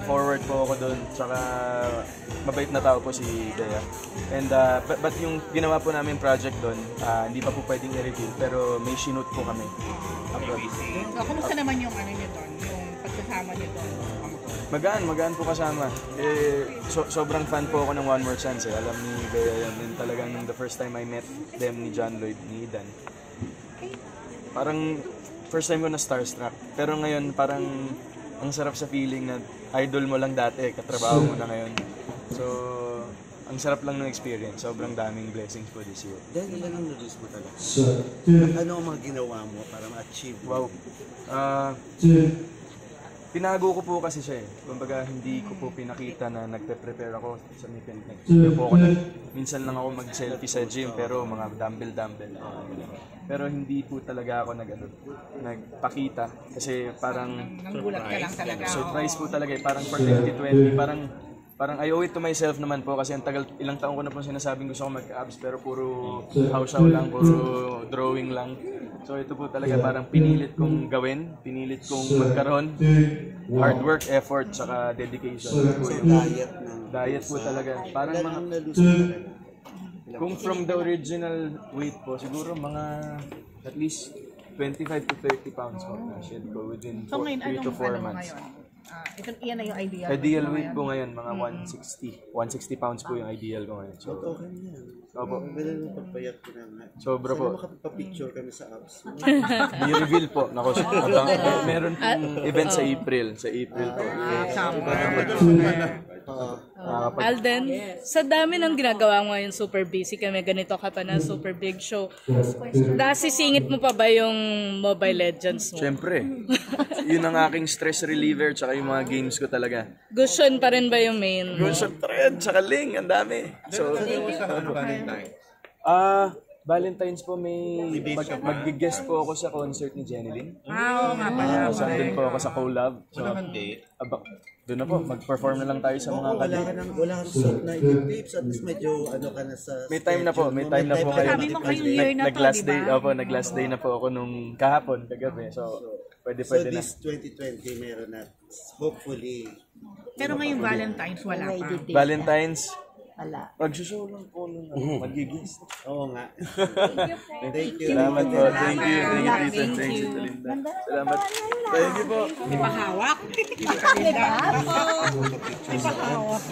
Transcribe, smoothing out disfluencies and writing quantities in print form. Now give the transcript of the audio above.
forward po ako doon. Tsaka mabait na tao po si Bea. And but yung ginawa po namin project doon, hindi pa po pwedeng i-reveal pero may shoot po kami. So, kumusta naman yung ano niyo doon? Yung pagkasama niyo doon? Magaan po kasama. Sobrang fan po ako ng One More Chance. Alam ni Bea yan. And talagang the first time I met them ni John Lloyd, ni Dan. Parang first time ko na starstruck. Pero ngayon parang ang sarap sa feeling na idol mo lang dati, katrabaho mo na ngayon. So, ang sarap lang ng experience. Sobrang daming blessings po this year. Dahil ilan ang na-lose mo talaga? Ano ang mga ginawa mo para ma-achieve? Wow. Tinago ko po kasi siya eh. Kumbaga hindi ko po pinakita na nagpe-prepare ako sa meeting. Minsan lang ako mag-selfie sa gym pero mga dumbbell. Pero hindi po talaga ako nagpakita kasi parang Nanggulat ka lang talaga. surprise po talaga eh. Parang for 2020, parang I owe it to myself naman po kasi ang tagal, ilang taon ko na po sinasabing gusto ko mag-abs pero puro house-out lang, puro drawing lang. So ito po talaga parang pinilit kong gawin, pinilit kong magkaroon, hard work, effort, saka dedication. Diet po talaga. Parang mga, kung from the original weight po, siguro mga at least 25 to 30 pounds po na shed ko within 3 to 4 months. Iyan na yung ideal. Ideal weight po ngayon, mga 160. 160 pounds po yung ideal ko ngayon. So, Okay na yan. opo. Magaling mo pagpayat ko na nga. Sobra po. Sana makapapicture kami sa apps. I-reveal po. Nako, meron pong event sa April. Sa April po. Alden, sa dami ng ginagawa mo ngayon, super busy kami, ganito ka pa na super big show. Nasisingit mo pa ba yung Mobile Legends mo? Siyempre. Yun ang aking stress reliever tsaka yung mga games ko talaga. Gushon pa rin ba yung main? Gushon Thread, tsaka Ling, ang dami. So, Valentine's po may mag-guest po ako sa concert ni Jenny Lin. Oo nga pala. Sandun po ako sa collab. So, doon na po, mag-perform na lang tayo sa mga Wala kang suit na i-tips. At least medyo ano ka na sa... May time na po ngayon. Sabi mo ngayong year na to, Nag-last day, diba? nag-last day na po ako nung kahapon, kagabi. So, pwede So na. this 2020 meron na. Hopefully. Pero ngayong Valentine's wala pa. Valentine's, Wala. pag-show lang po nung mag-guest. Oo nga. Thank you. Salamat po. Thank you. Tita. Thank you, Linda. Salamat. Thank you po. Di pa hawak? Di pa hawak.